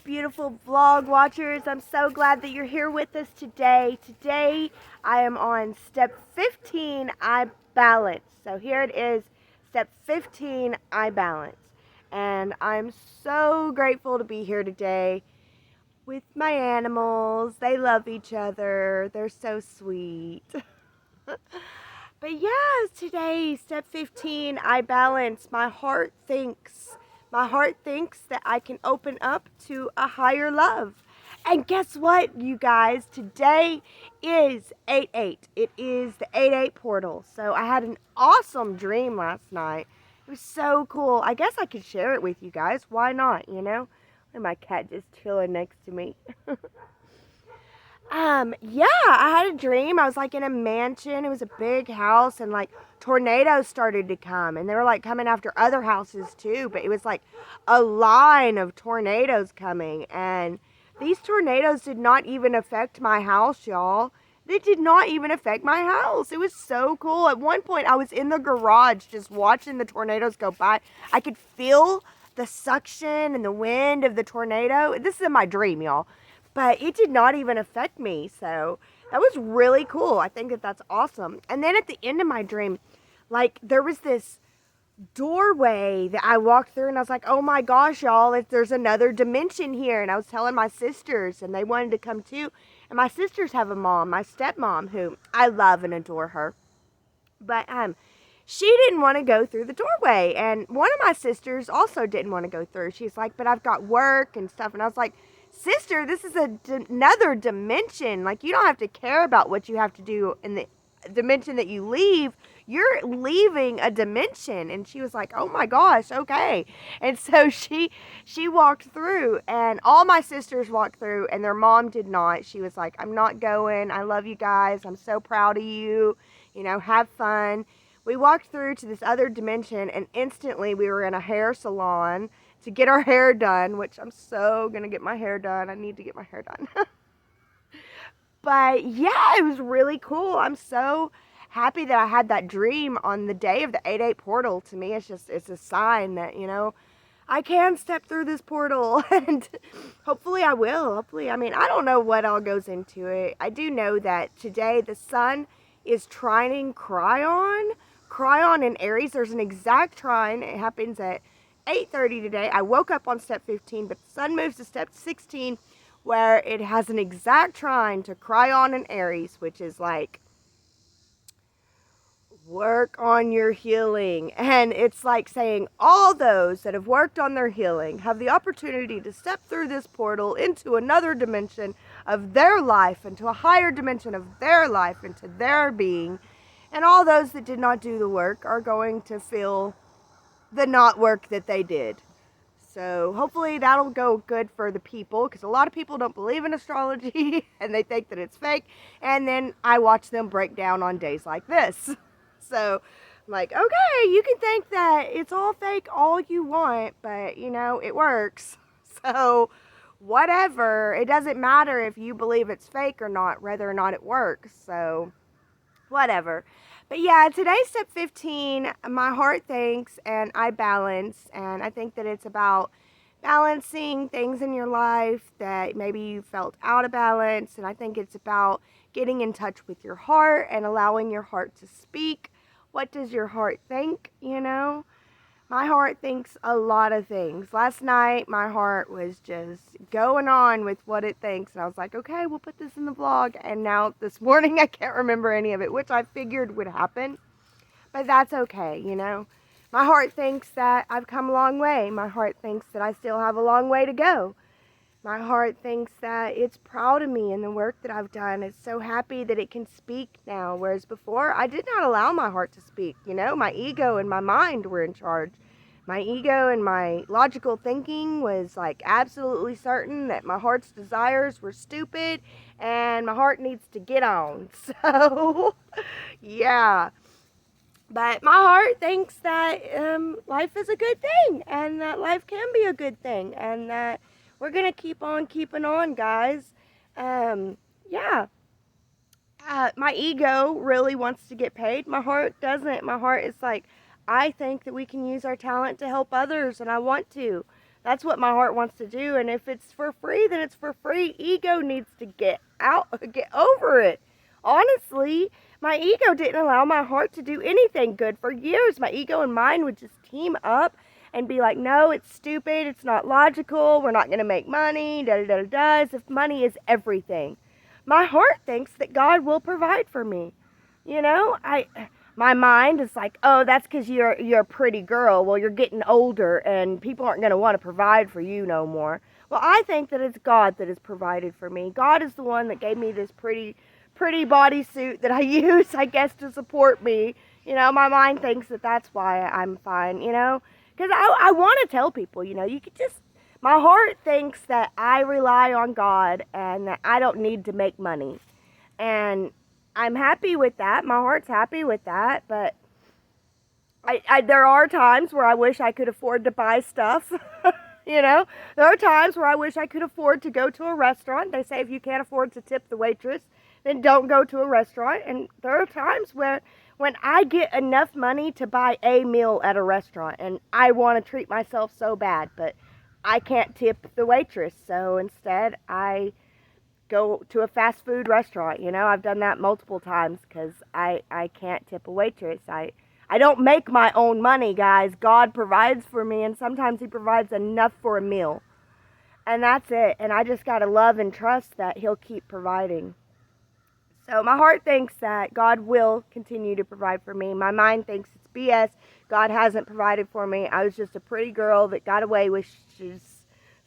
beautiful vlog watchers. I'm so glad that you're here with us today. Today I am on step 15, I balance. So here it is, step 15, I balance. And I'm so grateful to be here today with my animals. They love each other. They're so sweet. But yes, today, step 15, I balance. My heart thinks that I can open up to a higher love. And guess what, you guys? Today is 8/8. It is the 8/8 portal. So I had an awesome dream last night. It was so cool. I guess I could share it with you guys. Why not, you know? And my cat just chilling next to me. Yeah, I had a dream. I was like in a mansion. It was a big house, and like tornadoes started to come, and they were like coming after other houses too, but it was like a line of tornadoes coming, and these tornadoes did not even affect my house, y'all. They did not even affect my house. It was so cool. At one point, I was in the garage just watching the tornadoes go by. I could feel the suction and the wind of the tornado. This is in my dream, y'all. But it did not even affect me. So that was really cool. I think that that's awesome. And then at the end of my dream, like there was this doorway that I walked through, and I was like, oh my gosh, y'all, there's another dimension here. And I was telling my sisters, and they wanted to come too. And my sisters have a mom, my stepmom, who I love and adore her. But she didn't want to go through the doorway. And one of my sisters also didn't want to go through. She's like, but I've got work and stuff. And I was like, sister, this is another dimension. Like, you don't have to care about what you have to do in the dimension that you leave. You're leaving a dimension. And she was like, oh my gosh, okay. And so she walked through, and all my sisters walked through, and their mom did not. She was like, I'm not going. I love you guys. I'm so proud of you. You know, have fun. We walked through to this other dimension, and instantly we were in a hair salon to get our hair done, which I'm so gonna get my hair done. I need to get my hair done. But yeah, it was really cool. I'm so happy that I had that dream on the day of the 8/8 portal. To me, it's a sign that, you know, I can step through this portal, and hopefully I will. Hopefully, I mean, I don't know what all goes into it. I do know that today the sun is trining Cryon. Cryon in Aries, there's an exact trine. It happens at 8:30 today. I woke up on step 15, but the sun moves to step 16, where it has an exact trine to Cryon in Aries, which is like, work on your healing. And it's like saying all those that have worked on their healing have the opportunity to step through this portal into another dimension of their life, into a higher dimension of their life, into their being. And all those that did not do the work are going to feel the not work that they did. So hopefully that'll go good for the people, because a lot of people don't believe in astrology and they think that it's fake. And then I watch them break down on days like this. So I'm like, okay, you can think that it's all fake all you want, but you know, it works. So whatever, it doesn't matter if you believe it's fake or not, whether or not it works. So whatever. But yeah, today's step 15, my heart thinks and I balance. And I think that it's about balancing things in your life that maybe you felt out of balance. And I think it's about getting in touch with your heart and allowing your heart to speak. What does your heart think, you know? My heart thinks a lot of things. Last night, my heart was just going on with what it thinks. And I was like, okay, we'll put this in the vlog. And now this morning, I can't remember any of it, which I figured would happen. But that's okay, you know. My heart thinks that I've come a long way. My heart thinks that I still have a long way to go. My heart thinks that it's proud of me and the work that I've done. It's so happy that it can speak now, whereas before I did not allow my heart to speak. You know, my ego and my mind were in charge. My ego and my logical thinking was like absolutely certain that my heart's desires were stupid and my heart needs to get on. So, yeah. But my heart thinks that life is a good thing, and that life can be a good thing, and that we're going to keep on keeping on, guys. Yeah. My ego really wants to get paid. My heart doesn't. My heart is like, I think that we can use our talent to help others, and I want to. That's what my heart wants to do. And if it's for free, then it's for free. Ego needs to get over it. Honestly, my ego didn't allow my heart to do anything good for years. My ego and mine would just team up and be like, no, it's stupid, it's not logical, we're not going to make money, da da da da, as if money is everything. My heart thinks that God will provide for me. You know, my mind is like, oh, that's because you're a pretty girl. Well, you're getting older, and people aren't going to want to provide for you no more. Well, I think that it's God that has provided for me. God is the one that gave me this pretty bodysuit that I use, I guess, to support me. You know, my mind thinks that that's why I'm fine, you know. Because I want to tell people, you know, you could just, my heart thinks that I rely on God and that I don't need to make money. And I'm happy with that. My heart's happy with that. But there are times where I wish I could afford to buy stuff. You know, there are times where I wish I could afford to go to a restaurant. They say if you can't afford to tip the waitress, then don't go to a restaurant. And there are times when I get enough money to buy a meal at a restaurant and I want to treat myself so bad, but I can't tip the waitress. So instead, I go to a fast food restaurant. You know, I've done that multiple times because I can't tip a waitress. I don't make my own money, guys. God provides for me, and sometimes He provides enough for a meal. And that's it. And I just got to love and trust that He'll keep providing. So my heart thinks that God will continue to provide for me. My mind thinks it's BS. God hasn't provided for me. I was just a pretty girl that got away with shoes.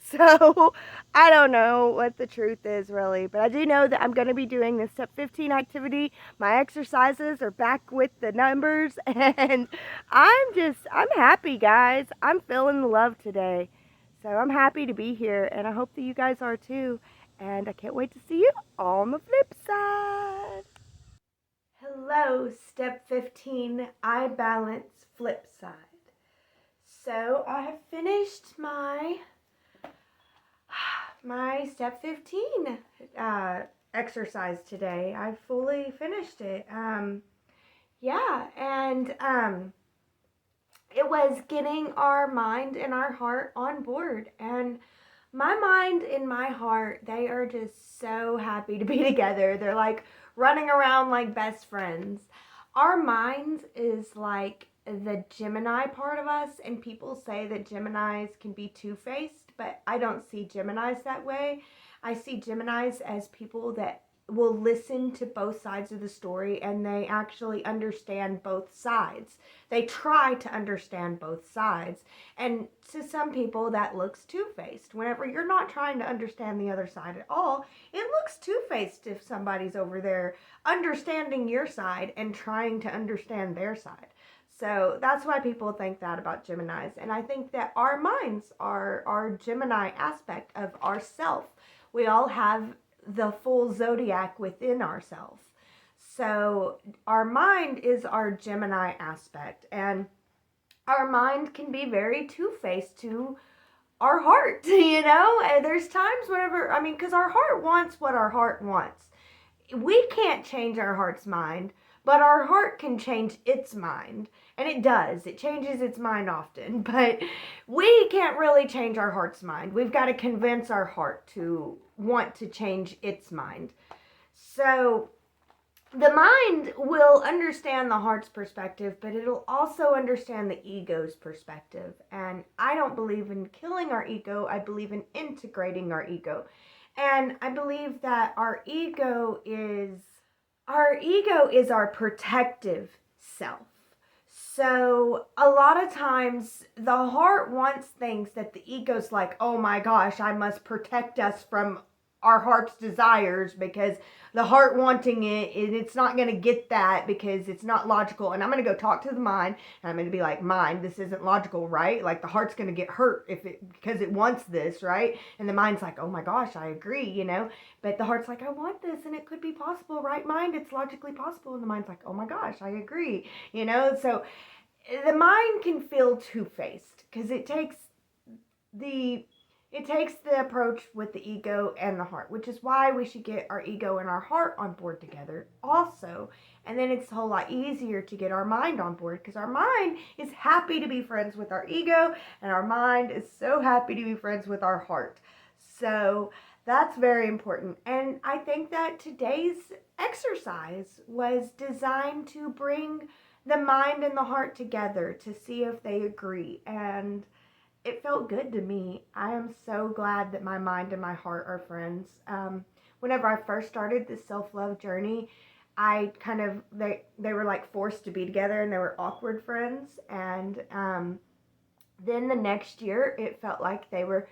So I don't know what the truth is really. But I do know that I'm going to be doing this step 15 activity. My exercises are back with the numbers. And I'm happy, guys. I'm feeling the love today. So I'm happy to be here. And I hope that you guys are too. And I can't wait to see you on the flip side. Hello, step 15, I balance flip side. So I have finished my step 15 exercise today. I fully finished it. It was getting our mind and our heart on board. And my mind and my heart, they are just so happy to be together. They're like running around like best friends. Our mind is like the Gemini part of us, and people say that Geminis can be two-faced, but I don't see Geminis that way. I see Geminis as people that will listen to both sides of the story, and they actually understand both sides. They try to understand both sides. And to some people, that looks two-faced. Whenever you're not trying to understand the other side at all, it looks two-faced if somebody's over there understanding your side and trying to understand their side. So that's why people think that about Geminis. And I think that our minds are our Gemini aspect of ourself. We all have the full zodiac within ourselves. So our mind is our Gemini aspect, and our mind can be very two-faced to our heart, you know? And there's times because our heart wants what our heart wants. We can't change our heart's mind, but our heart can change its mind. And it does. It changes its mind often. But we can't really change our heart's mind. We've got to convince our heart to want to change its mind. So the mind will understand the heart's perspective, but it'll also understand the ego's perspective. And I don't believe in killing our ego. I believe in integrating our ego. And I believe that our ego is our protective self. So a lot of times the heart wants things that the ego's like, oh my gosh, I must protect us from our heart's desires because the heart wanting it, it's not going to get that because it's not logical. And I'm going to go talk to the mind, and I'm going to be like, mind, this isn't logical, right? Like the heart's going to get hurt because it wants this, right? And the mind's like, oh my gosh, I agree, you know? But the heart's like, I want this, and it could be possible, right? Mind, it's logically possible. And the mind's like, oh my gosh, I agree, you know? So the mind can feel two-faced because it takes the It takes the approach with the ego and the heart, which is why we should get our ego and our heart on board together also. And then it's a whole lot easier to get our mind on board, because our mind is happy to be friends with our ego, and our mind is so happy to be friends with our heart. So that's very important. And I think that today's exercise was designed to bring the mind and the heart together to see if they agree. And it felt good to me. I am so glad that my mind and my heart are friends. Whenever I first started this self-love journey, I kind of, they were like forced to be together, and they were awkward friends. And then the next year, it felt like they were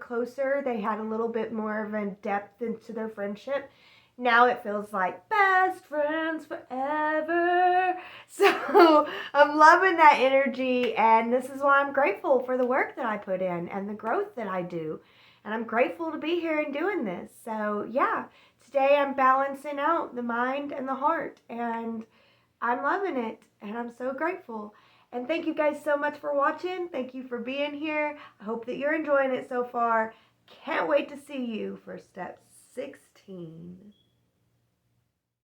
closer. They had a little bit more of a depth into their friendship. Now it feels like best friends forever. So I'm loving that energy, and this is why I'm grateful for the work that I put in and the growth that I do. And I'm grateful to be here and doing this. So yeah, today I'm balancing out the mind and the heart, and I'm loving it, and I'm so grateful. And thank you guys so much for watching. Thank you for being here. I hope that you're enjoying it so far. Can't wait to see you for step 16.